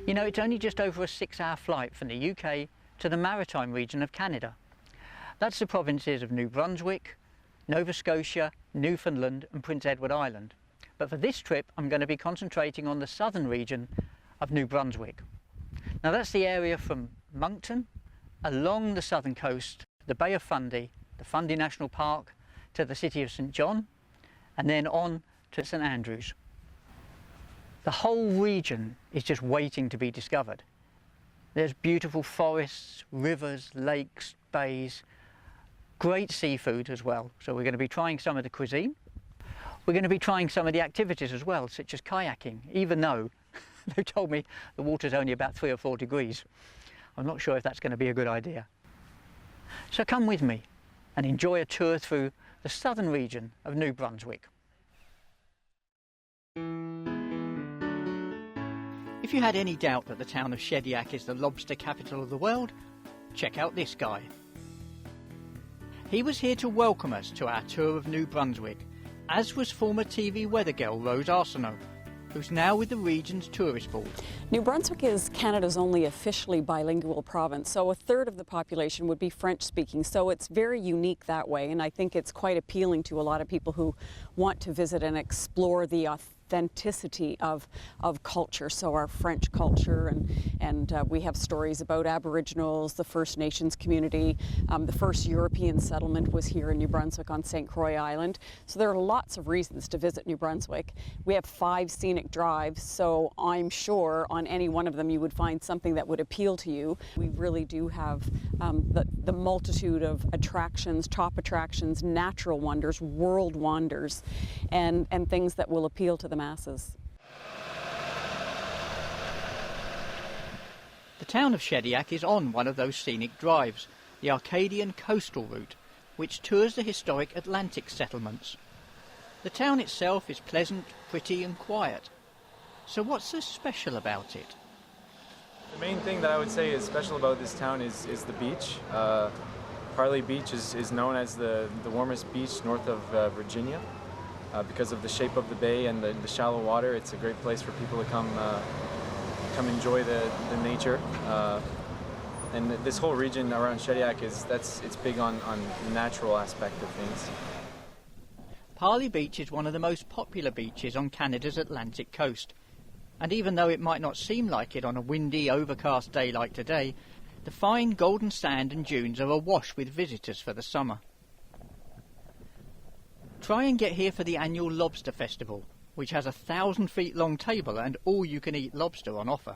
You know, it's only just over a 6-hour flight from the UK to the maritime region of Canada. That's the provinces of New Brunswick, Nova Scotia, Newfoundland and Prince Edward Island. But for this trip, I'm going to be concentrating on the southern region of New Brunswick. Now that's the area from Moncton, along the southern coast, the Bay of Fundy, the Fundy National Park, to the city of St John, and then on to St Andrews. The whole region is just waiting to be discovered. There's beautiful forests, rivers, lakes, bays, great seafood as well. So we're going to be trying some of the cuisine. We're going to be trying some of the activities as well, such as kayaking, even though they told me the water's only about 3 or 4 degrees. I'm not sure if that's going to be a good idea. So come with me and enjoy a tour through the southern region of New Brunswick. If you had any doubt that the town of Shediac is the lobster capital of the world, check out this guy. He was here to welcome us to our tour of New Brunswick, as was former TV weather girl Rose Arsenault, who's now with the region's tourist board. New Brunswick is Canada's only officially bilingual province, so a third of the population would be French-speaking, so it's very unique that way, and I think it's quite appealing to a lot of people who want to visit and explore the authenticity of culture, so our French culture, and we have stories about Aboriginals, the First Nations community. The first European settlement was here in New Brunswick on St. Croix Island, so there are lots of reasons to visit New Brunswick. We have 5 scenic drives, so I'm sure on any one of them you would find something that would appeal to you. We really do have the multitude of attractions, top attractions, natural wonders, world wonders, and things that will appeal to the masses. The town of Shediac is on one of those scenic drives, the Arcadian Coastal Route, which tours the historic Atlantic settlements. The town itself is pleasant, pretty and quiet. So what's so special about it? The main thing that I would say is special about this town is the beach. Parlee Beach is known as the warmest beach north of Virginia. Because of the shape of the bay and the shallow water, it's a great place for people to come enjoy the nature. And this whole region around Shediac it's big on the natural aspect of things. Parlee Beach is one of the most popular beaches on Canada's Atlantic coast. And even though it might not seem like it on a windy, overcast day like today, the fine golden sand and dunes are awash with visitors for the summer. Try and get here for the annual Lobster Festival, which has a 1,000-feet-long table and all-you-can-eat lobster on offer.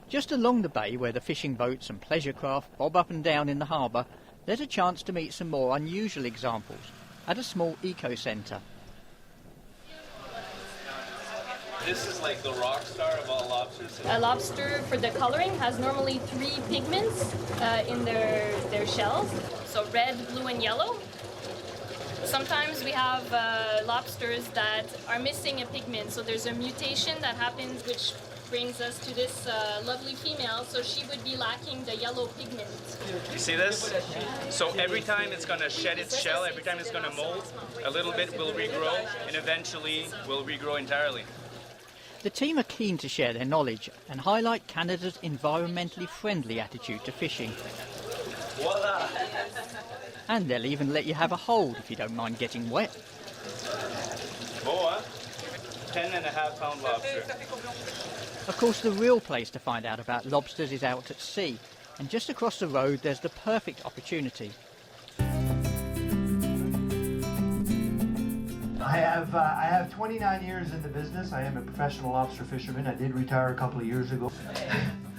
Just along the bay where the fishing boats and pleasure craft bob up and down in the harbour, there's a chance to meet some more unusual examples at a small eco-centre. This is like the rock star of all lobsters. A lobster, for the coloring, has normally 3 pigments in their shells, so red, blue and yellow. Sometimes we have lobsters that are missing a pigment, so there's a mutation that happens which brings us to this lovely female, so she would be lacking the yellow pigment. You see this? So every time it's going to shed its shell, every time it's going to molt, a little bit will regrow and eventually will regrow entirely. The team are keen to share their knowledge and highlight Canada's environmentally friendly attitude to fishing. Voila! And they'll even let you have a hold if you don't mind getting wet. Boa, 10.5-pound lobster. Of course, the real place to find out about lobsters is out at sea, and just across the road there's the perfect opportunity. I have 29 years in the business. I am a professional lobster fisherman. I did retire a couple of years ago.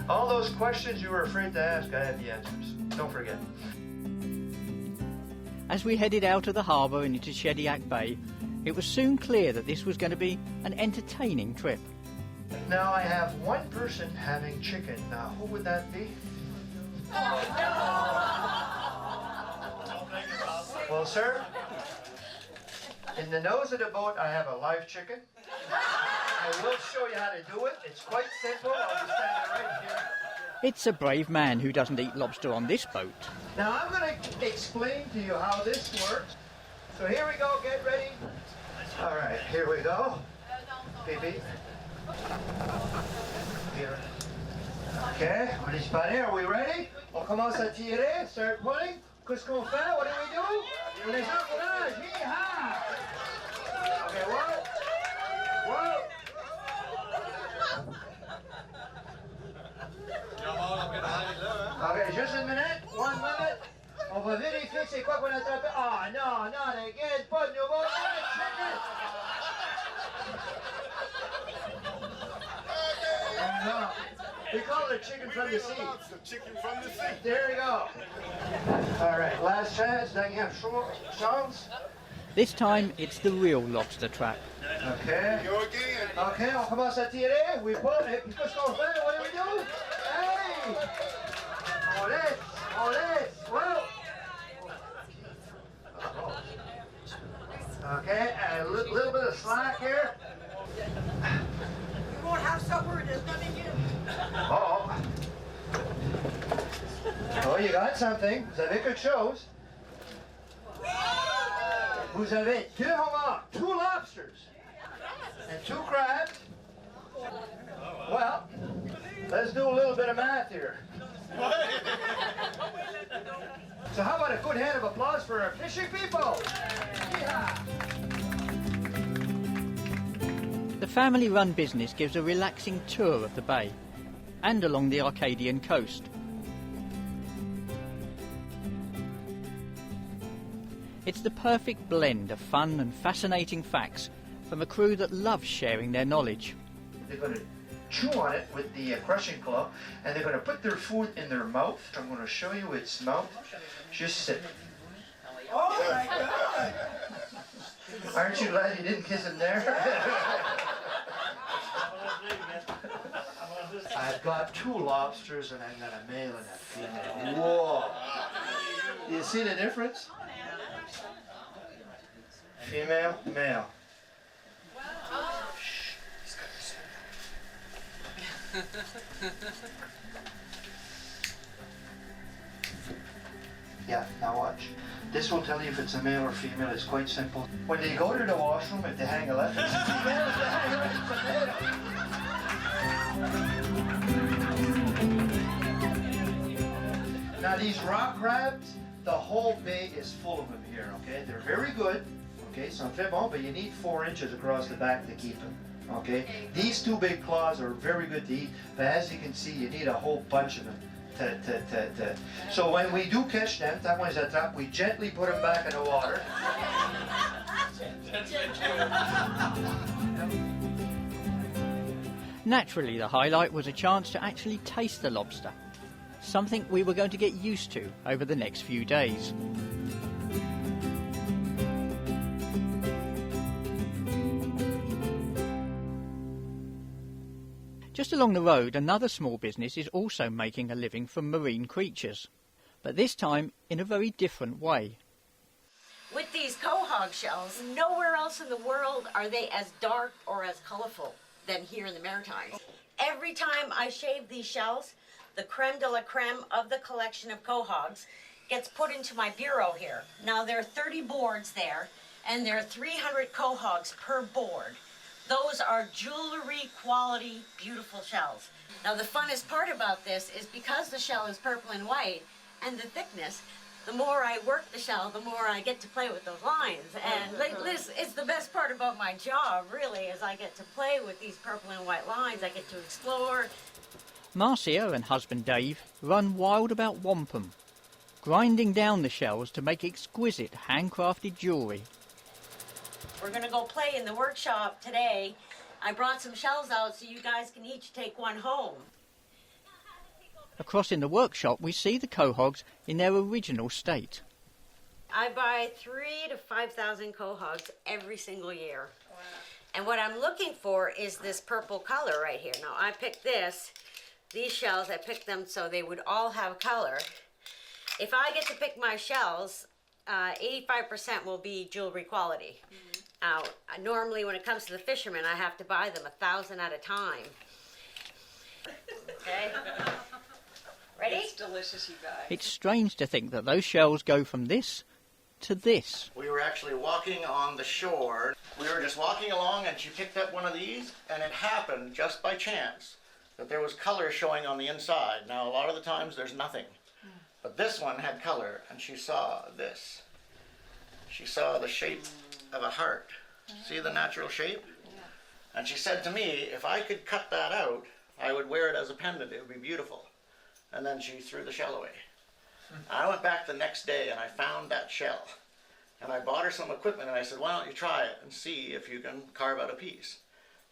All those questions you were afraid to ask, I have the answers. Don't forget. As we headed out of the harbour and into Shediac Bay, it was soon clear that this was going to be an entertaining trip. Now I have one person having chicken. Now, who would that be? Well, sir, in the nose of the boat, I have a live chicken. I will show you how to do it. It's quite simple. I'll be standing right here. It's a brave man who doesn't eat lobster on this boat. Now I'm going to explain to you how this works. So here we go, get ready. All right, here we go. Pee-pee. Okay, on est disparé, are we ready? On commence à tirer, start pulling. Qu'est-ce qu'on fait? What do we do? Les encourages, yeehaw! Okay, what? Okay, juste une minute, 1 minute. On va vérifier c'est quoi qu'on a attrapé. Ah non, t'inquiète pas de nouveau. No. We call it chicken from the sea. Chicken from the sea. There you go. All right, last chance. Deuxième chance. This time it's the real lobster trap. Okay. Go again. Okay, on commence à tirer. We pull. Qu'est-ce qu'on fait? What do we do? Hey! On laisse. Well. Okay, a little bit of slack here. We won't have supper, there's nothing in. Oh, you got something. Vous avez quelque chose. Vous avez 2 homards, 2 lobsters, and 2 crabs. Well, let's do a little bit of math here. So how about a good hand of applause for our fishing people? Yeah. The family-run business gives a relaxing tour of the bay and along the Arcadian coast. It's the perfect blend of fun and fascinating facts from a crew that loves sharing their knowledge. They're going to chew on it with the crushing claw, and they're going to put their food in their mouth. I'm going to show you its mouth. Just sit. Oh my God! Aren't you glad you didn't kiss him there? I've got 2 lobsters and I've got a male and a female. Whoa! You see the difference? Female, male. Yeah, now watch. This will tell you if it's a male or female. It's quite simple. When they go to the washroom, if they hang a left, it's a female. If they hang a right, it's a male. Now these rock crabs, the whole bay is full of them here, okay? They're very good, okay? Sont très bons, but you need 4 inches across the back to keep them, okay? These 2 big claws are very good to eat, but as you can see, you need a whole bunch of them. So when we do catch them, that one's a trap, we gently put them back in the water. Naturally, the highlight was a chance to actually taste the lobster, something we were going to get used to over the next few days. Just along the road, another small business is also making a living from marine creatures, but this time in a very different way. With these quahog shells, nowhere else in the world are they as dark or as colorful than here in the Maritimes. Every time I shave these shells, the creme de la creme of the collection of quahogs gets put into my bureau here. Now there are 30 boards there, and there are 300 quahogs per board. Those are jewelry quality, beautiful shells. Now the funnest part about this is because the shell is purple and white and the thickness, the more I work the shell, the more I get to play with those lines. And it's the best part about my job, really, is I get to play with these purple and white lines. I get to explore. Marcia and husband Dave run wild about wampum, grinding down the shells to make exquisite handcrafted jewellery. We're going to go play in the workshop today. I brought some shells out so you guys can each take one home. Across in the workshop we see the quahogs in their original state. I buy 3,000 to 5,000 quahogs every single year. Wow. And what I'm looking for is this purple color right here. Now I picked these shells, I picked them so they would all have color. If I get to pick my shells, 85% will be jewelry quality. Mm-hmm. Now, normally when it comes to the fishermen, I have to buy them 1,000 at a time. Okay? Ready? It's delicious, you guys. It's strange to think that those shells go from this to this. We were actually walking on the shore. We were just walking along and she picked up one of these and it happened just by chance that there was color showing on the inside. Now, a lot of the times there's nothing. But this one had color, and she saw this. She saw the shape of a heart. See the natural shape? And she said to me, if I could cut that out, I would wear it as a pendant. It would be beautiful. And then she threw the shell away. I went back the next day and I found that shell. And I bought her some equipment and I said, why don't you try it and see if you can carve out a piece.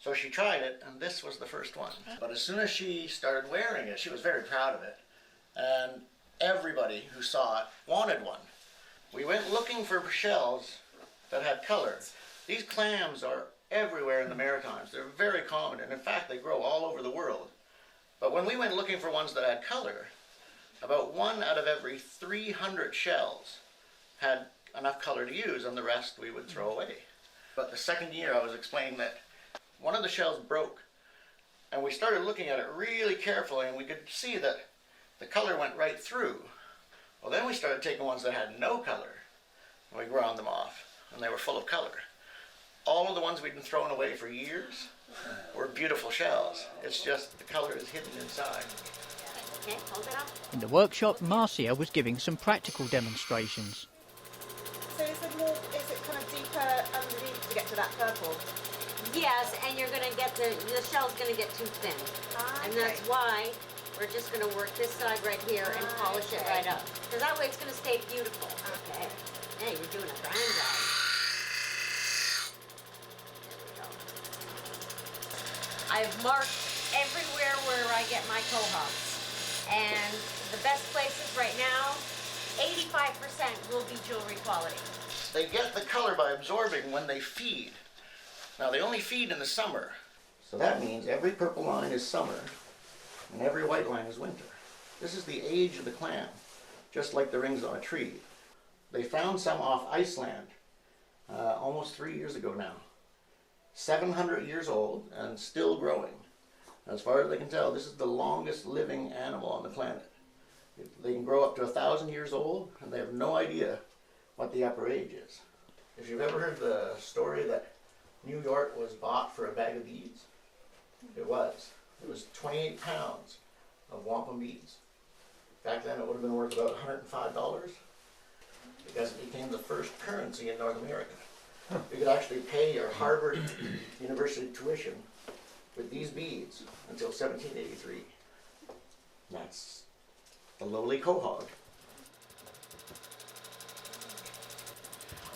So she tried it, and this was the first one. But as soon as she started wearing it, she was very proud of it. And everybody who saw it wanted one. We went looking for shells that had color. These clams are everywhere in the Maritimes. They're very common, and in fact they grow all over the world. But when we went looking for ones that had color, about 1 out of every 300 shells had enough color to use, and the rest we would throw away. But the second year I was explaining that one of the shells broke, and we started looking at it really carefully, and we could see that the color went right through. Well, then we started taking ones that had no color, and we ground them off, and they were full of color. All of the ones we'd been throwing away for years were beautiful shells. It's just the color is hidden inside. Okay, hold it up. In the workshop, Marcia was giving some practical demonstrations. So is it kind of deeper underneath to get to that purple? Yes, and you're gonna get the shell's gonna get too thin. And that's why we're just gonna work this side right here and polish it right up. Because that way it's gonna stay beautiful. Okay. Hey, you're doing a grand job. There we go. I've marked everywhere where I get my quahogs. And the best places right now, 85% will be jewelry quality. They get the color by absorbing when they feed. Now they only feed in the summer. So that means every purple line is summer and every white line is winter. This is the age of the clam, just like the rings on a tree. They found some off Iceland almost 3 years ago now. 700 years old and still growing. As far as they can tell, this is the longest living animal on the planet. They can grow up to 1,000 years old, and they have no idea what the upper age is. If you've ever heard the story that New York was bought for a bag of beads, it was. It was 28 pounds of wampum beads. Back then it would have been worth about $105 because it became the first currency in North America. You could actually pay your Harvard University tuition with these beads until 1783. That's the lowly quahog.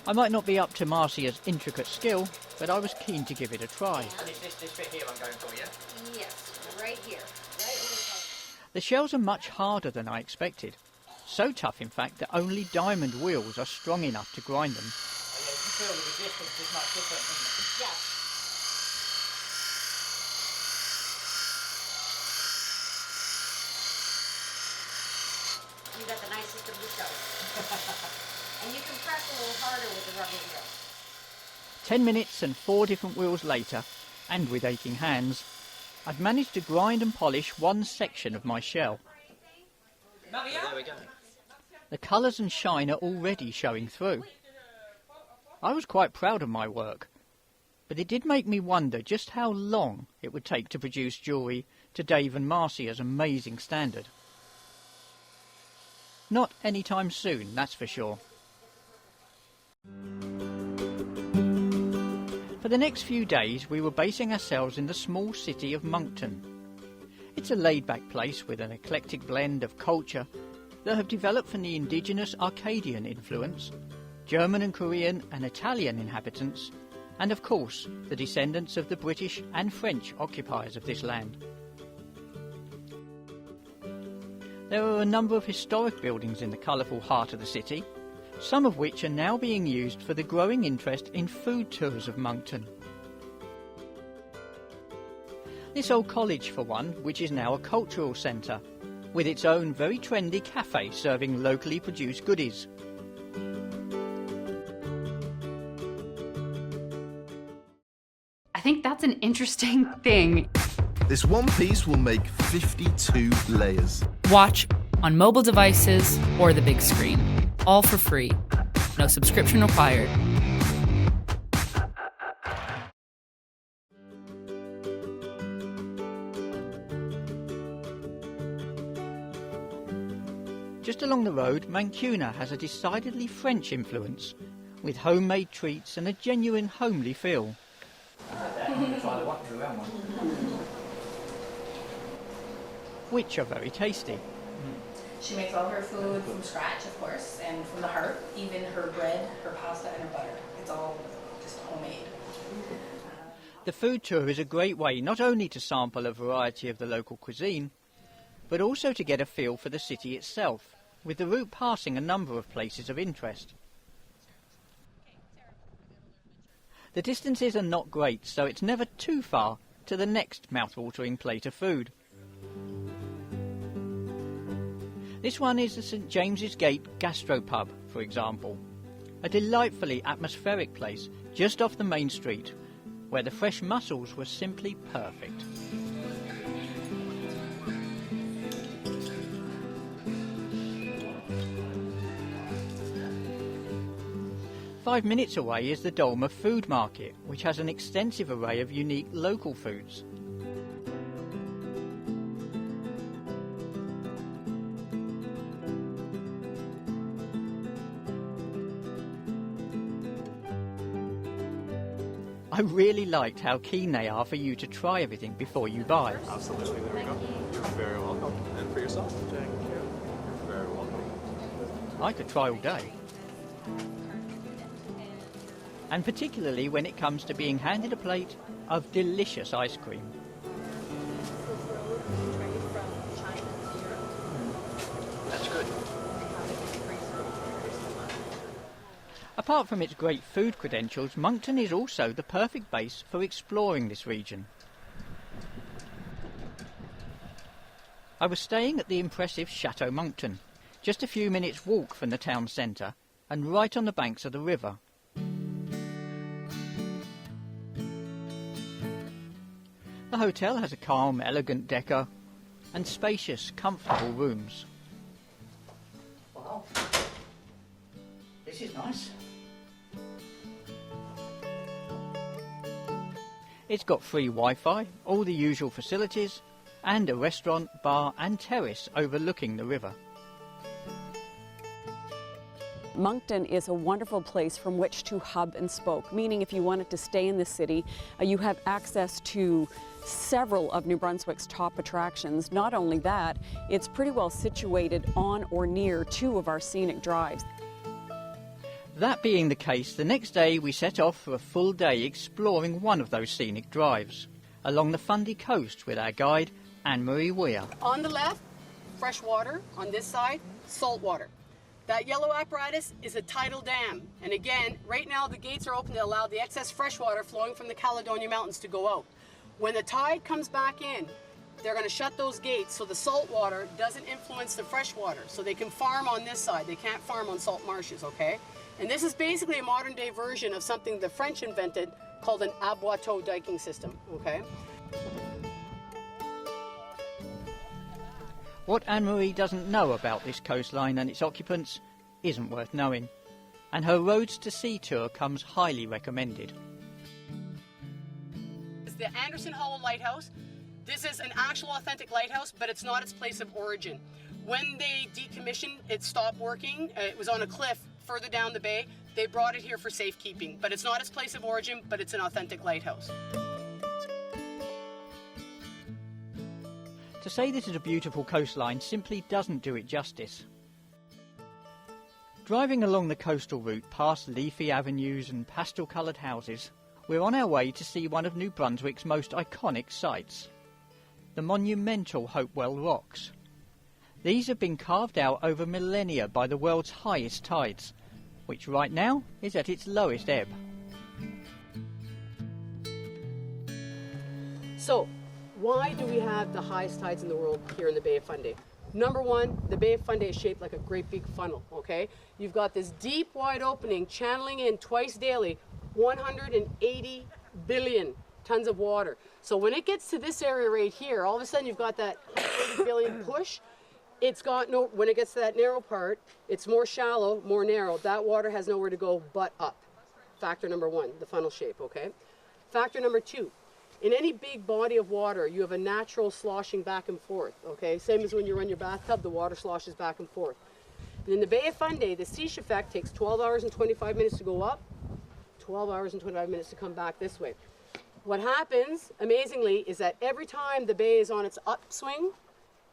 I might not be up to Marcia's intricate skill, but I was keen to give it a try. And it's this bit here I'm going for, yeah? Yes, right here. Right in the color. The shells are much harder than I expected. So tough, in fact, that only diamond wheels are strong enough to grind them. You can feel the resistance is much different, isn't it? Yes. You got the nicest of the shells. And you can press a little harder with the rubber wheel. 10 minutes and 4 different wheels later, and with aching hands, I'd managed to grind and polish one section of my shell. There we go. The colours and shine are already showing through. I was quite proud of my work, but it did make me wonder just how long it would take to produce jewellery to Dave and Marcia's amazing standard. Not anytime soon, that's for sure. For the next few days we were basing ourselves in the small city of Moncton. It's a laid-back place with an eclectic blend of culture that have developed from the indigenous Arcadian influence, German and Korean and Italian inhabitants, and of course the descendants of the British and French occupiers of this land. There are a number of historic buildings in the colourful heart of the city, some of which are now being used for the growing interest in food tours of Moncton. This old college, for one, which is now a cultural centre, with its own very trendy cafe serving locally produced goodies. I think that's an interesting thing. This one piece will make 52 layers. Watch on mobile devices or the big screen. All for free. No subscription required. Just along the road, Mancuna has a decidedly French influence, with homemade treats and a genuine homely feel. Which are very tasty. She makes all her food from scratch, of course, and from the heart, even her bread, her pasta, and her butter. It's all just homemade. The food tour is a great way not only to sample a variety of the local cuisine, but also to get a feel for the city itself, with the route passing a number of places of interest. The distances are not great, so it's never too far to the next mouth-watering plate of food. This one is the St James's Gate Gastropub, for example, a delightfully atmospheric place just off the main street, where the fresh mussels were simply perfect. Five minutes away is the Alma Food Market, which has an extensive array of unique local foods. I really liked how keen they are for you to try everything before you buy. Absolutely, there we go. You're very welcome. And for yourself? Thank you. You're very welcome. I could try all day. And particularly when it comes to being handed a plate of delicious ice cream. That's good. Apart from its great food credentials, Moncton is also the perfect base for exploring this region. I was staying at the impressive Chateau Moncton, just a few minutes' walk from the town centre and right on the banks of the river. The hotel has a calm, elegant decor and spacious, comfortable rooms. Wow. This is nice. It's got free Wi-Fi, all the usual facilities, and a restaurant, bar and terrace overlooking the river. Moncton is a wonderful place from which to hub and spoke, meaning if you wanted to stay in the city, you have access to several of New Brunswick's top attractions. Not only that, it's pretty well situated on or near two of our scenic drives. That being the case, the next day we set off for a full day exploring one of those scenic drives, along the Fundy coast with our guide, Anne-Marie Weir. On the left, fresh water. On this side, salt water. That yellow apparatus is a tidal dam. And again, right now the gates are open to allow the excess fresh water flowing from the Caledonia Mountains to go out. When the tide comes back in, they're going to shut those gates so the salt water doesn't influence the fresh water. So they can farm on this side. They can't farm on salt marshes, okay? And this is basically a modern day version of something the French invented called an aboiteau diking system, okay? What Anne-Marie doesn't know about this coastline and its occupants isn't worth knowing, and her Roads to Sea tour comes highly recommended. It's the Anderson Hollow Lighthouse. This is an actual authentic lighthouse, but it's not its place of origin. When they decommissioned, it stopped working. It was on a cliff further down the bay. They brought it here for safekeeping, but it's not its place of origin, but it's an authentic lighthouse. To say this is a beautiful coastline simply doesn't do it justice. Driving along the coastal route past leafy avenues and pastel-coloured houses, we're on our way to see one of New Brunswick's most iconic sites, the monumental Hopewell Rocks. These have been carved out over millennia by the world's highest tides, which right now is at its lowest ebb. So, why do we have the highest tides in the world here in the Bay of Fundy? Number one, the Bay of Fundy is shaped like a great big funnel, okay? You've got this deep, wide opening channeling in twice daily 180 billion tons of water. So when it gets to this area right here, all of a sudden you've got that 180 billion push. It's got no, when it gets to that narrow part, it's more shallow, more narrow. That water has nowhere to go but up. Factor number one, the funnel shape, okay? Factor number two, in any big body of water, you have a natural sloshing back and forth, okay? Same as when you run your bathtub, the water sloshes back and forth. And in the Bay of Fundy, the Shediac takes 12 hours and 25 minutes to go up, 12 hours and 25 minutes to come back this way. What happens, amazingly, is that every time the bay is on its upswing,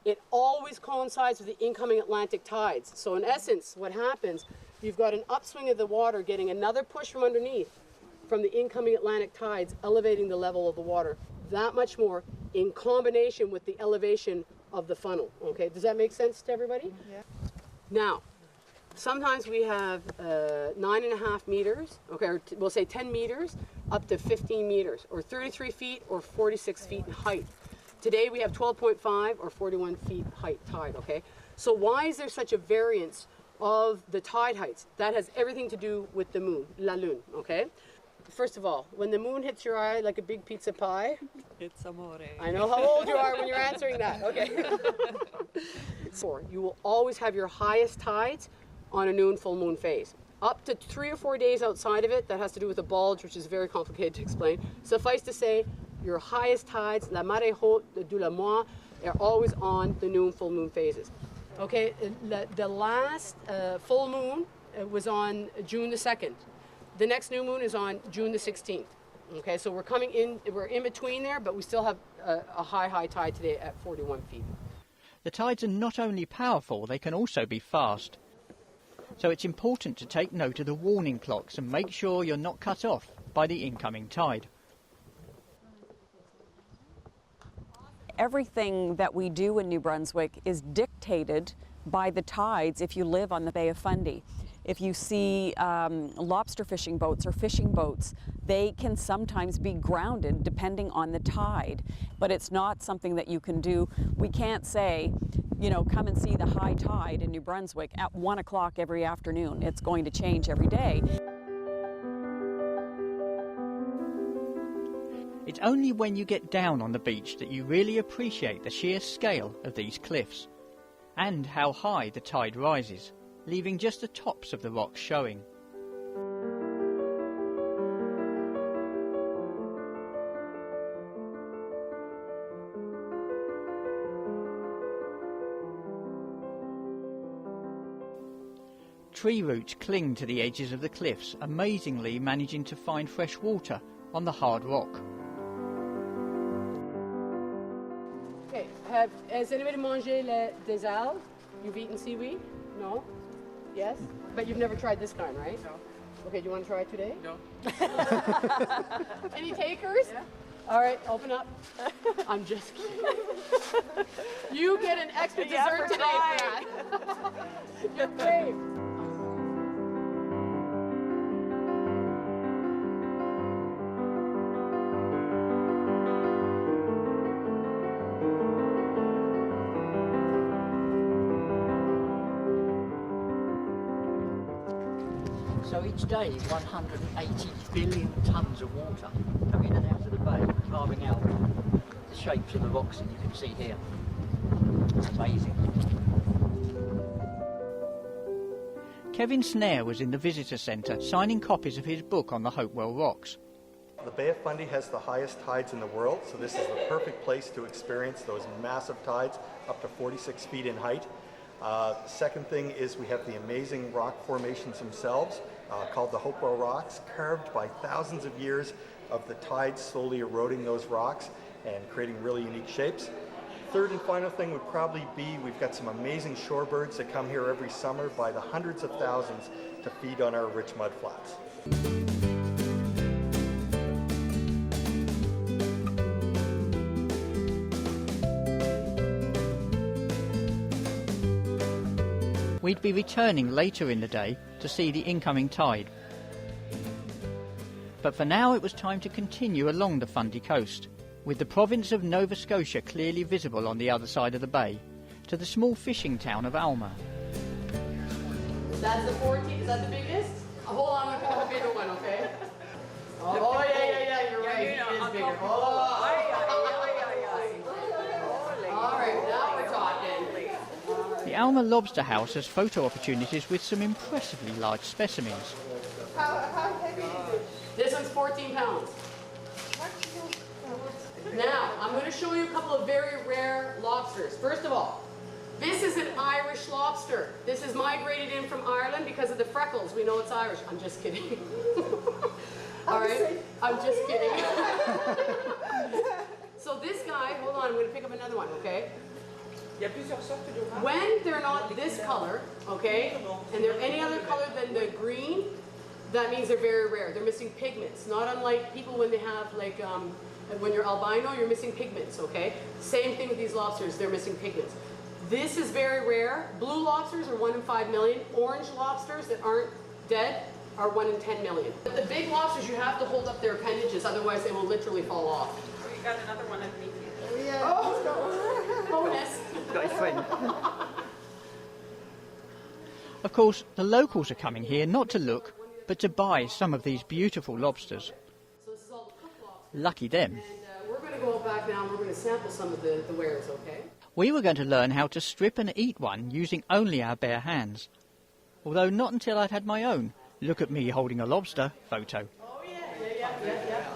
it always coincides with the incoming Atlantic tides. So in essence, what happens, you've got an upswing of the water getting another push from underneath from the incoming Atlantic tides, elevating the level of the water that much more in combination with the elevation of the funnel. Okay, does that make sense to everybody? Yeah. Now, sometimes we have 9.5 meters, okay, or we'll say 10 meters up to 15 meters, or 33 feet or 46 feet in height. Today we have 12.5 or 41 feet height tide, okay? So why is there such a variance of the tide heights? That has everything to do with the moon, la lune, okay? First of all, when the moon hits your eye like a big pizza pie, It's amore. I know how old you are when you're answering that, okay? So you will always have your highest tides on a noon, full moon phase. Up to 3 or 4 days outside of it, that has to do with the bulge, which is very complicated to explain. Suffice to say, your highest tides, la marée haute du la mois, are always on the noon, full moon phases. Okay, the last full moon was on June the 2nd. The next new moon is on June the 16th. Okay, so we're in between there, but we still have a high tide today at 41 feet. The tides are not only powerful, they can also be fast. So it's important to take note of the warning clocks and make sure you're not cut off by the incoming tide. Everything that we do in New Brunswick is dictated by the tides if you live on the Bay of Fundy. If you see lobster fishing boats or fishing boats, they can sometimes be grounded depending on the tide, but it's not something that you can do. We can't say, you know, come and see the high tide in New Brunswick at 1 o'clock every afternoon. It's going to change every day. It's only when you get down on the beach that you really appreciate the sheer scale of these cliffs and how high the tide rises, leaving just the tops of the rocks showing. Tree roots cling to the edges of the cliffs, amazingly managing to find fresh water on the hard rock. Okay, has anybody mangé des algues? You've eaten seaweed? No? Yes? But you've never tried this kind, right? No. Okay, do you want to try it today? No. Any takers? Yeah. All right, open up. I'm just kidding. You get an extra dessert today for that. You're brave. So each day, 180 billion tonnes of water come in and out of the bay, carving out the shapes of the rocks that you can see here. It's amazing. Kevin Snare was in the visitor centre signing copies of his book on the Hopewell Rocks. The Bay of Fundy has the highest tides in the world, so this is the perfect place to experience those massive tides up to 46 feet in height. Second thing is we have the amazing rock formations themselves, called the Hopewell Rocks, carved by thousands of years of the tides slowly eroding those rocks and creating really unique shapes. Third and final thing would probably be we've got some amazing shorebirds that come here every summer by the hundreds of thousands to feed on our rich mud flats. We'd be returning later in the day to see the incoming tide. But for now it was time to continue along the Fundy coast, with the province of Nova Scotia clearly visible on the other side of the bay, to the small fishing town of Alma. That's the 14, is that the biggest? Hold on, I'm gonna put a bigger one, okay? Oh, yeah, you're right, it is bigger. Oh, all right, now we're talking. The Alma Lobster House has photo opportunities with some impressively large specimens. How heavy is it? This one's 14 pounds. Now, I'm going to show you a couple of very rare lobsters. First of all, This is an Irish lobster. This is migrated in from Ireland because of the freckles. We know it's Irish. I'm just kidding. All right, I'm just kidding. So this guy, hold on, I'm going to pick up another one, okay? When they're not this color, okay, and they're any other color than the green, that means they're very rare. They're missing pigments. Not unlike people when they have like, when you're albino, you're missing pigments, okay? Same thing with these lobsters, they're missing pigments. This is very rare. Blue lobsters are 1 in 5 million. Orange lobsters that aren't dead are 1 in 10 million. But the big lobsters, you have to hold up their appendages, otherwise they will literally fall off. We got another one underneath you. Yeah. Oh, bonus. Got his friend. Of course, the locals are coming here not to look, but to buy some of these beautiful lobsters. So this is all the cooked lobster. Lucky them. And we're going to go back now and we're going to sample some of the wares, okay? We were going to learn how to strip and eat one using only our bare hands. Although not until I'd had my own "look at me holding a lobster" photo. Oh yeah.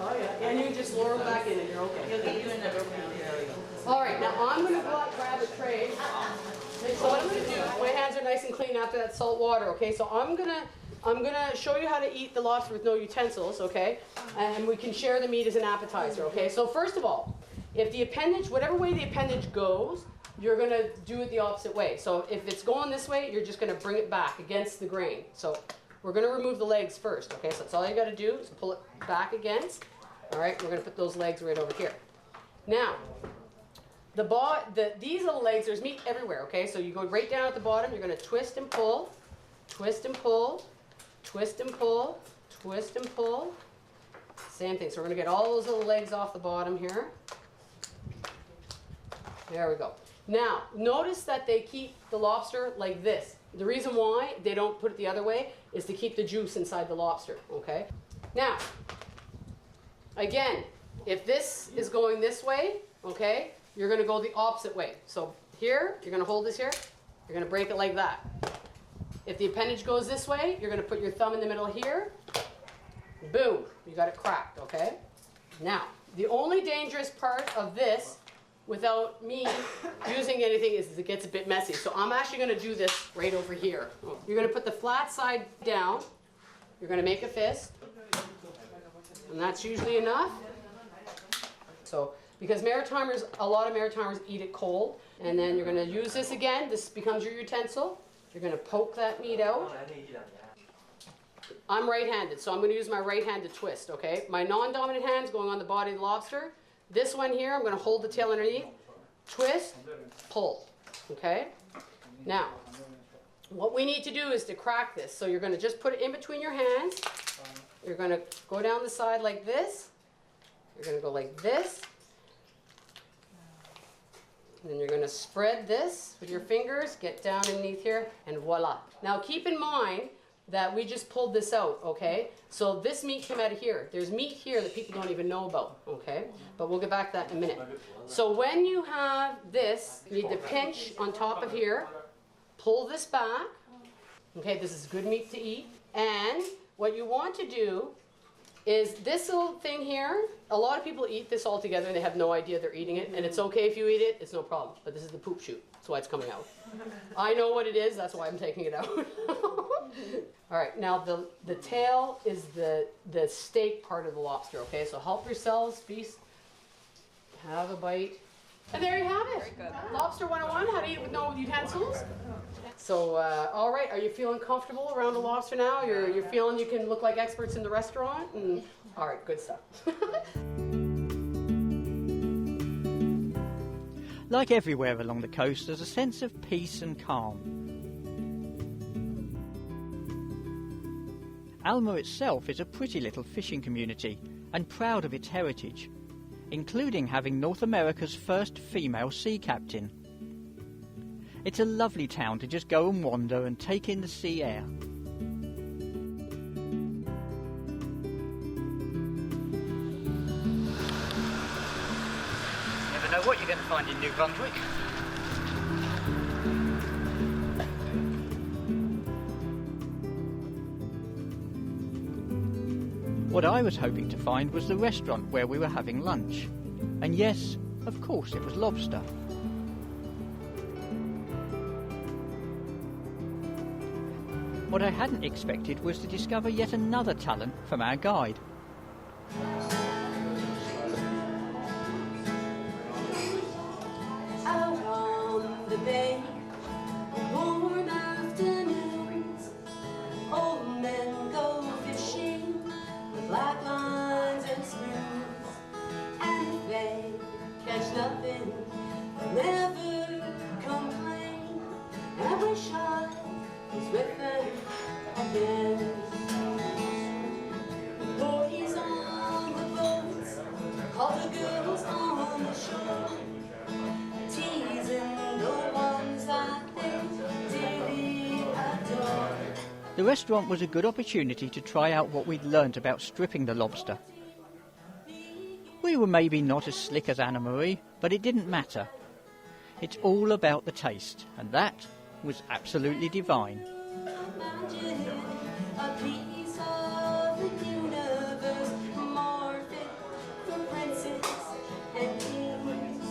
Oh yeah. And you just lower them back in and you're okay. You'll get you in the room now. All right, now I'm going to go out and grab a tray. So what I'm going to do, my hands are nice and clean after that salt water, okay? So I'm gonna show you how to eat the lobster with no utensils, okay? And we can share the meat as an appetizer, okay? So first of all, if the appendage, whatever way the appendage goes, you're gonna do it the opposite way. So if it's going this way, you're just gonna bring it back against the grain. So we're gonna remove the legs first, okay? So that's all you gotta do is pull it back against. All right, we're gonna put those legs right over here. Now, these little legs, there's meat everywhere, okay? So you go right down at the bottom, you're gonna twist and pull, twist and pull, twist and pull, twist and pull. Same thing. So we're going to get all those little legs off the bottom here. There we go. Now, notice that they keep the lobster like this. The reason why they don't put it the other way is to keep the juice inside the lobster, okay? Now, again, if this is going this way, okay, you're going to go the opposite way. So here, you're going to hold this here. You're going to break it like that. If the appendage goes this way, you're going to put your thumb in the middle here. Boom, you got it cracked, okay? Now, the only dangerous part of this, without me using anything, is it gets a bit messy. So I'm actually going to do this right over here. You're going to put the flat side down. You're going to make a fist. And that's usually enough. So, because Maritimers, a lot of Maritimers eat it cold. And then you're going to use this again. This becomes your utensil. You're going to poke that meat out. I'm right-handed, so I'm going to use my right hand to twist, okay? My non-dominant hand's going on the body of the lobster. This one here, I'm going to hold the tail underneath, twist, pull, okay? Now, what we need to do is to crack this. So you're going to just put it in between your hands. You're going to go down the side like this. You're going to go like this. And then you're going to spread this with your fingers, get down underneath here, and voila. Now keep in mind that we just pulled this out, okay? So this meat came out of here. There's meat here that people don't even know about, okay? But we'll get back to that in a minute. So when you have this, you need to pinch on top of here, pull this back. Okay, this is good meat to eat. And what you want to do is this little thing here, a lot of people eat this all together and they have no idea they're eating it, and it's okay if you eat it, it's no problem. But this is the poop chute, that's why it's coming out. I know what it is, that's why I'm taking it out. All right, now the tail is the steak part of the lobster, okay? So help yourselves, feast, have a bite. And there you have it. Very good. Lobster 101, how to eat it with no utensils. So, all right, are you feeling comfortable around the lobster now? You're feeling you can look like experts in the restaurant? And, all right, good stuff. Like everywhere along the coast, there's a sense of peace and calm. Alma itself is a pretty little fishing community and proud of its heritage, including having North America's first female sea captain. It's a lovely town to just go and wander and take in the sea air. You never know what you're going to find in New Brunswick. What I was hoping to find was the restaurant where we were having lunch. And yes, of course it was lobster. What I hadn't expected was to discover yet another talent from our guide. Out on the bay, warm afternoons, old men go fishing with black lines and spoons, and if they catch nothing, they'll never complain. I wish I was with them again. Boys on the boats, all the girls on the shore, teasing the ones that they dearly adore. The restaurant was a good opportunity to try out what we'd learnt about stripping the lobster. We were maybe not as slick as Anna Marie, but it didn't matter. It's all about the taste, and that was absolutely divine. A piece of the universe, more fit for princes and kings.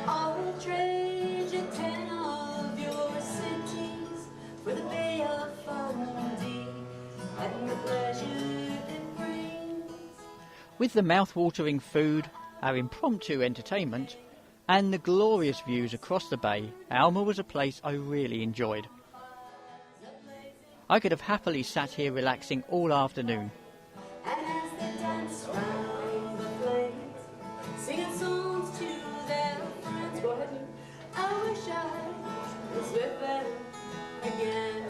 I'll trade you 10 of your cities for the Bay of Fundy and the pleasure it brings. With the mouth-watering food, our impromptu entertainment, and the glorious views across the bay, Alma was a place I really enjoyed. I could have happily sat here relaxing all afternoon. And as they dance round the flames, singing songs to their friends, go ahead. I wish I was with them again.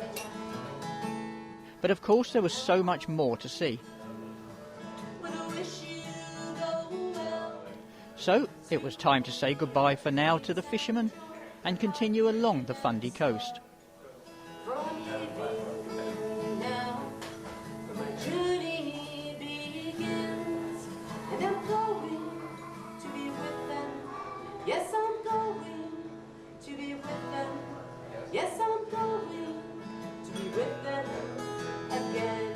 But of course there was so much more to see. With a wish you go well. So it was time to say goodbye for now to the fishermen and continue along the Fundy coast. Journey begins, and I'm going to be with them. Yes, I'm going to be with them. Yes, I'm going to be with them again.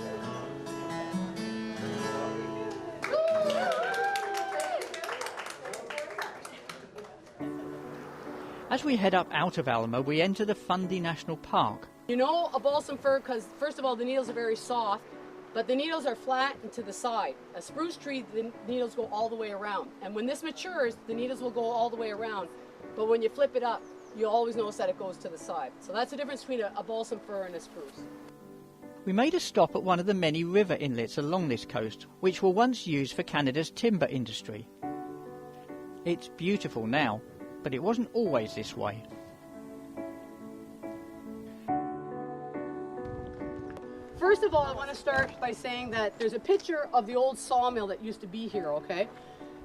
As we head up out of Alma, we enter the Fundy National Park. You know a balsam fir because, first of all, the needles are very soft, but the needles are flat and to the side. A spruce tree, the needles go all the way around. And when this matures, the needles will go all the way around. But when you flip it up, you'll always notice that it goes to the side. So that's the difference between a balsam fir and a spruce. We made a stop at one of the many river inlets along this coast, which were once used for Canada's timber industry. It's beautiful now, but it wasn't always this way. First of all, I want to start by saying that there's a picture of the old sawmill that used to be here, okay?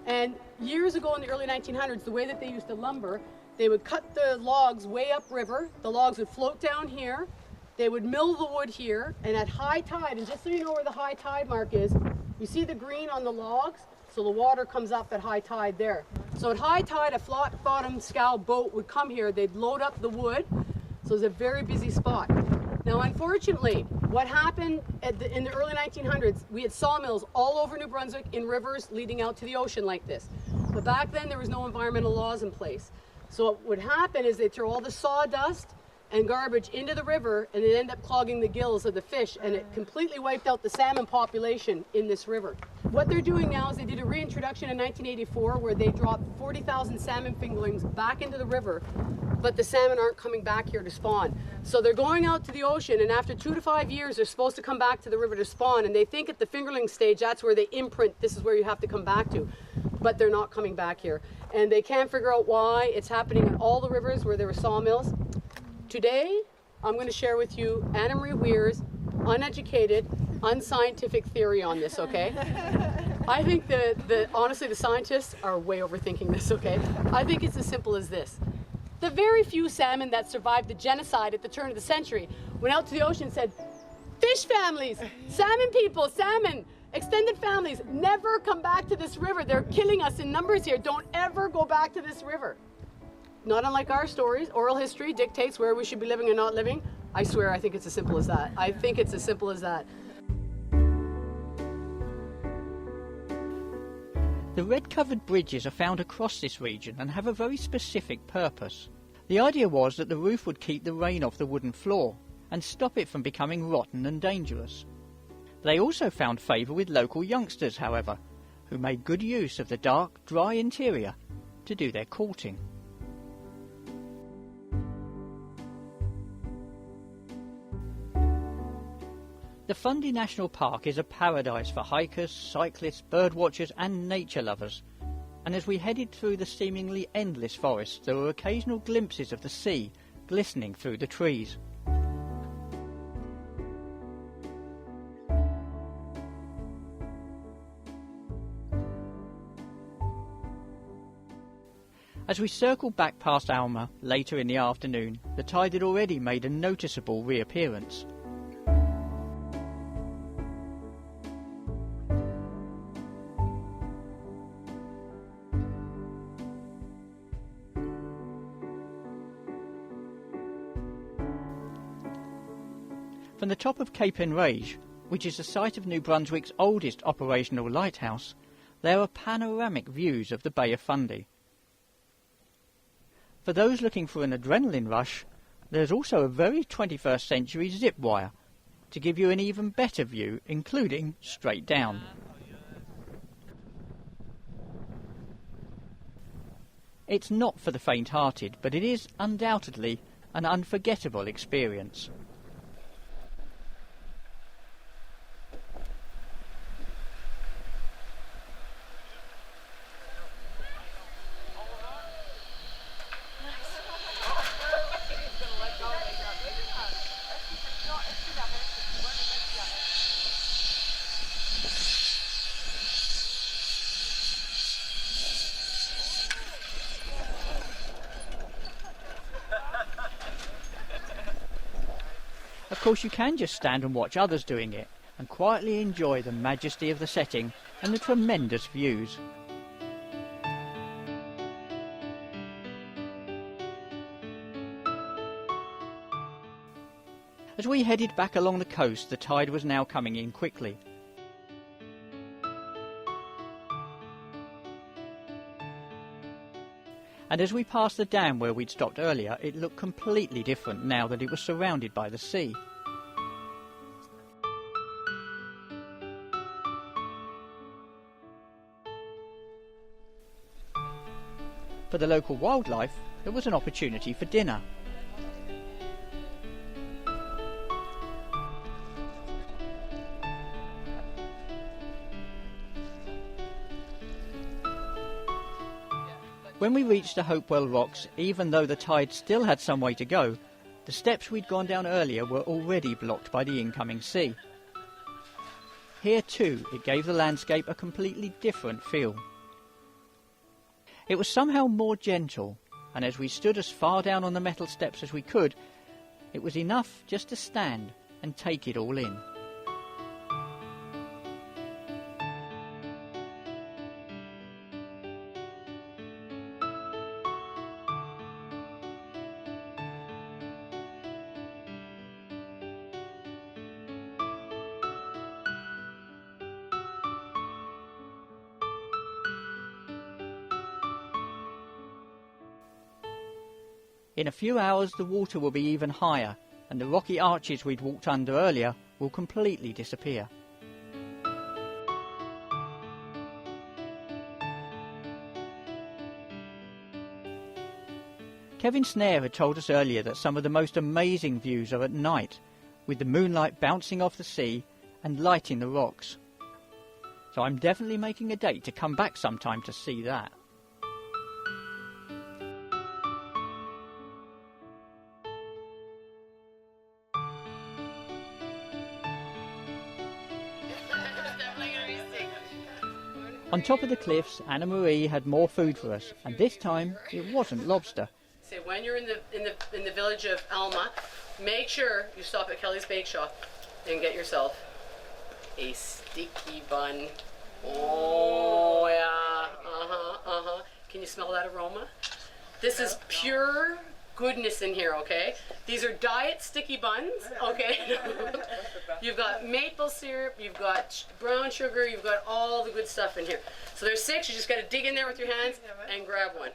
And years ago in the early 1900s, the way that they used to lumber, they would cut the logs way upriver, the logs would float down here, they would mill the wood here, and at high tide, and just so you know where the high tide mark is, you see the green on the logs? So the water comes up at high tide there. So at high tide, a flat bottom scow boat would come here, they'd load up the wood, so it's a very busy spot. Now, unfortunately, what happened in the early 1900s, we had sawmills all over New Brunswick in rivers leading out to the ocean like this. But back then, there was no environmental laws in place. So what would happen is they'd throw all the sawdust and garbage into the river, and they'd end up clogging the gills of the fish, and it completely wiped out the salmon population in this river. What they're doing now is they did a reintroduction in 1984 where they dropped 40,000 salmon fingerlings back into the river, but the salmon aren't coming back here to spawn. So they're going out to the ocean, and after 2 to 5 years, they're supposed to come back to the river to spawn, and they think at the fingerling stage, that's where they imprint, this is where you have to come back to. But they're not coming back here. And they can't figure out why. It's happening in all the rivers where there were sawmills. Today, I'm going to share with you Anna Marie Weir's uneducated, unscientific theory on this, okay? I think honestly, the scientists are way overthinking this, okay? I think it's as simple as this. The very few salmon that survived the genocide at the turn of the century went out to the ocean and said, fish families, salmon people, salmon, extended families, never come back to this river. They're killing us in numbers here. Don't ever go back to this river. Not unlike our stories, oral history dictates where we should be living and not living. I swear, I think it's as simple as that. I think it's as simple as that. The red-covered bridges are found across this region and have a very specific purpose. The idea was that the roof would keep the rain off the wooden floor, and stop it from becoming rotten and dangerous. They also found favour with local youngsters, however, who made good use of the dark, dry interior to do their courting. The Fundy National Park is a paradise for hikers, cyclists, birdwatchers and nature lovers, and as we headed through the seemingly endless forest, there were occasional glimpses of the sea glistening through the trees. As we circled back past Alma later in the afternoon, the tide had already made a noticeable reappearance. From the top of Cape Enrage, which is the site of New Brunswick's oldest operational lighthouse, there are panoramic views of the Bay of Fundy. For those looking for an adrenaline rush, there's also a very 21st century zip wire to give you an even better view, including straight down. It's not for the faint-hearted, but it is undoubtedly an unforgettable experience. Of course, you can just stand and watch others doing it and quietly enjoy the majesty of the setting and the tremendous views. As we headed back along the coast, the tide was now coming in quickly. And as we passed the dam where we'd stopped earlier, it looked completely different now that it was surrounded by the sea. For the local wildlife, there was an opportunity for dinner. When we reached the Hopewell Rocks, even though the tide still had some way to go, the steps we'd gone down earlier were already blocked by the incoming sea. Here too, it gave the landscape a completely different feel. It was somehow more gentle, and as we stood as far down on the metal steps as we could, it was enough just to stand and take it all in. In a few hours the water will be even higher, and the rocky arches we'd walked under earlier will completely disappear. Kevin Snare had told us earlier that some of the most amazing views are at night, with the moonlight bouncing off the sea and lighting the rocks. So I'm definitely making a date to come back sometime to see that. On top of the cliffs, Anna Marie had more food for us, and this time it wasn't lobster. So when you're in the village of Alma, make sure you stop at Kelly's Bake Shop and get yourself a sticky bun. Oh yeah, Can you smell that aroma? This is pure goodness in here, okay? These are diet sticky buns, okay? You've got maple syrup, you've got brown sugar, you've got all the good stuff in here. So there's 6, you just gotta dig in there with your hands and grab one.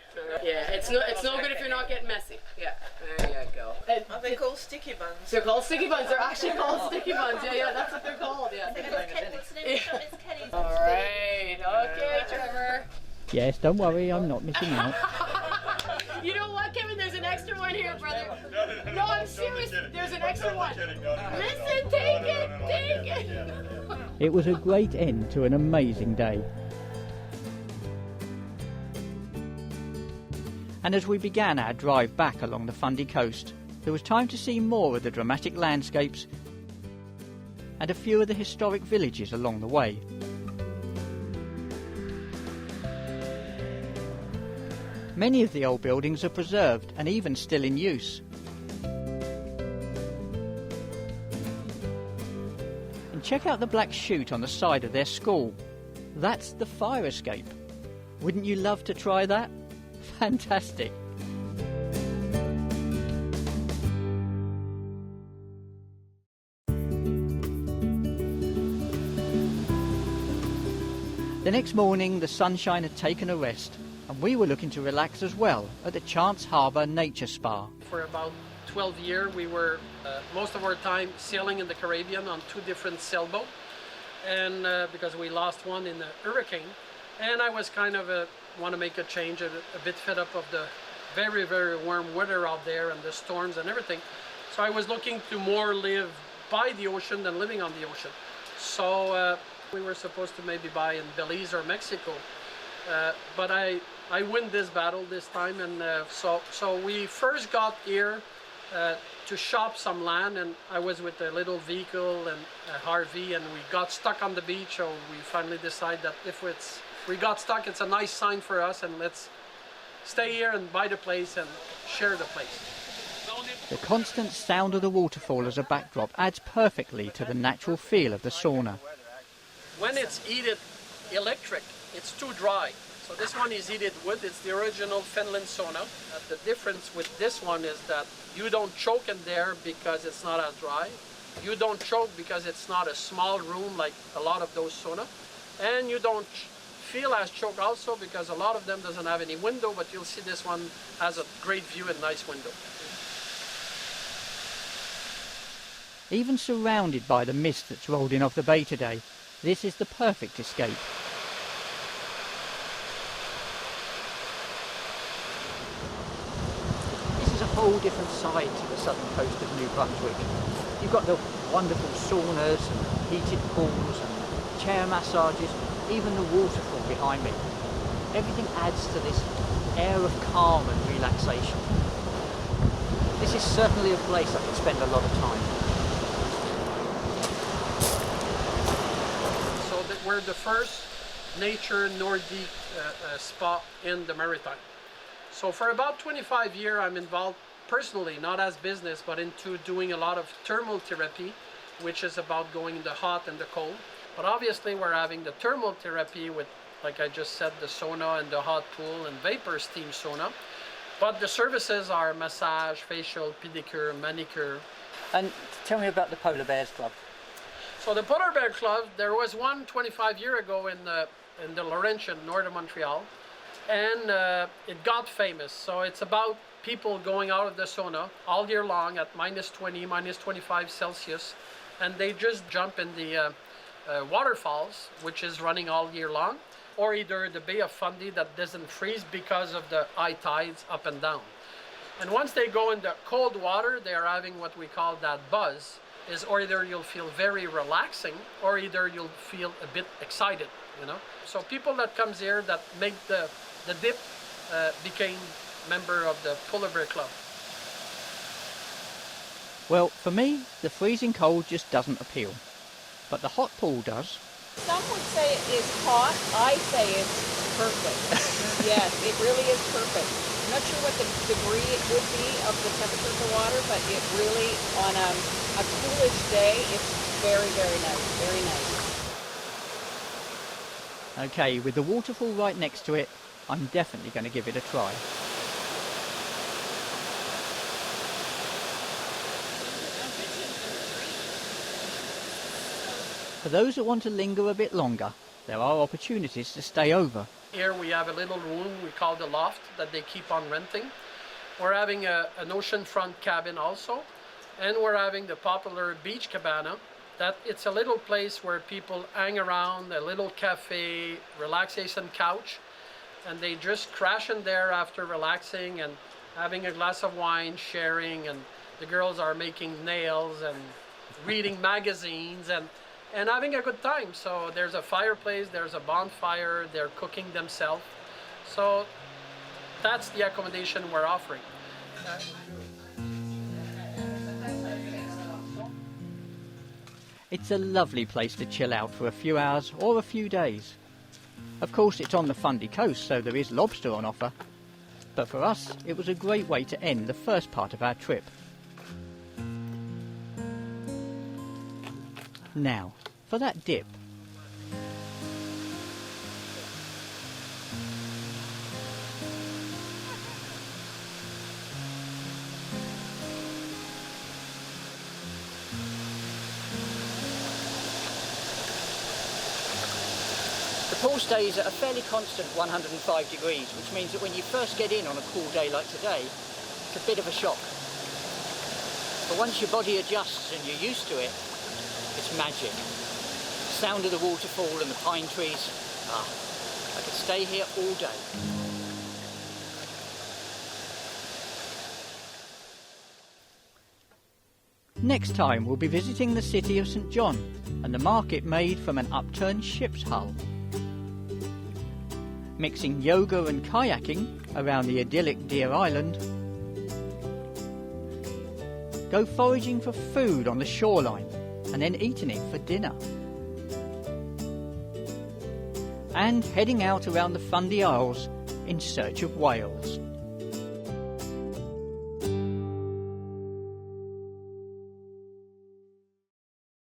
Yeah, it's no good if you're not getting messy. Yeah, there you go. Are they called sticky buns? They're called sticky buns, they're actually called sticky buns. Yeah, that's what they're called, yeah. All right, okay, Trevor. Yes, don't worry, I'm not missing out. You know what, Kevin? There's an extra one here, brother. No, I'm serious. There's an extra one. Listen, take it. It was a great end to an amazing day. And as we began our drive back along the Fundy coast, there was time to see more of the dramatic landscapes and a few of the historic villages along the way. Many of the old buildings are preserved and even still in use. And check out the black chute on the side of their school. That's the fire escape. Wouldn't you love to try that? Fantastic. The next morning the sunshine had taken a rest, and we were looking to relax as well at the Chance Harbour Nature Spa. For about 12 years we were most of our time sailing in the Caribbean on 2 different sailboats, and because we lost one in a hurricane, and I was kind of want to make a change, a bit fed up of the very, very warm weather out there and the storms and everything. So I was looking to more live by the ocean than living on the ocean. So we were supposed to maybe buy in Belize or Mexico, but I win this battle this time, and so we first got here to shop some land, and I was with a little vehicle and a RV, and we got stuck on the beach. So we finally decided that if we got stuck, it's a nice sign for us, and let's stay here and buy the place and share the place. The constant sound of the waterfall as a backdrop adds perfectly to the natural feel of the sauna. When it's heated electric, it's too dry. So this one is heated wood. It's the original Finland sauna. The difference with this one is that you don't choke in there because it's not as dry. You don't choke because it's not a small room like a lot of those sauna. And you don't feel as choke also because a lot of them doesn't have any window, but you'll see this one has a great view and nice window. Even surrounded by the mist that's rolled in off the bay today, this is the perfect escape. This is a whole different side to the southern coast of New Brunswick. You've got the wonderful saunas and heated pools and chair massages, even the waterfall behind me. Everything adds to this air of calm and relaxation. This is certainly a place I could spend a lot of time. We're the first nature Nordic spa in the Maritime. So for about 25 years I'm involved personally, not as business, but into doing a lot of thermal therapy, which is about going the hot and the cold. But obviously we're having the thermal therapy with, like I just said, the sauna and the hot pool and vapor steam sauna. But the services are massage, facial, pedicure, manicure. And tell me about the Polar Bears Club. So the Polar Bear Club, there was one 25 years ago in the Laurentian, north of Montreal, and it got famous. So it's about people going out of the sauna all year long at -20, -25 Celsius, and they just jump in the waterfalls, which is running all year long, or either the Bay of Fundy that doesn't freeze because of the high tides up and down. And once they go in the cold water, they're having what we call that buzz. Is either you'll feel very relaxing or either you'll feel a bit excited, you know. So people that comes here that make the dip became member of the Polar Bear Club. Well, for me, the freezing cold just doesn't appeal, but the hot pool does. Some would say it is hot. I say it's perfect. Yes, it really is perfect. I'm not sure what the degree it would be of the temperature of the water, but it really, on a coolish day, it's very, very nice. Very nice. Okay, with the waterfall right next to it, I'm definitely going to give it a try. For those that want to linger a bit longer, there are opportunities to stay over. Here we have a little room we call the loft that they keep on renting. We're having an oceanfront cabin also, and we're having the popular beach cabana. That it's a little place where people hang around, a little cafe, relaxation couch, and they just crash in there after relaxing and having a glass of wine, sharing, and the girls are making nails and reading magazines and having a good time. So there's a fireplace, there's a bonfire, they're cooking themselves. So that's the accommodation we're offering. It's a lovely place to chill out for a few hours or a few days. Of course, it's on the Fundy coast, so there is lobster on offer. But for us, it was a great way to end the first part of our trip. Now, for that dip. The pool stays at a fairly constant 105 degrees, which means that when you first get in on a cool day like today, it's a bit of a shock. But once your body adjusts and you're used to it, it's magic. The sound of the waterfall and the pine trees. I could stay here all day. Next time we'll be visiting the city of St John and the market made from an upturned ship's hull. Mixing yoga and kayaking around the idyllic Deer Island. Go foraging for food on the shoreline and then eating it for dinner. And heading out around the Fundy Isles in search of whales.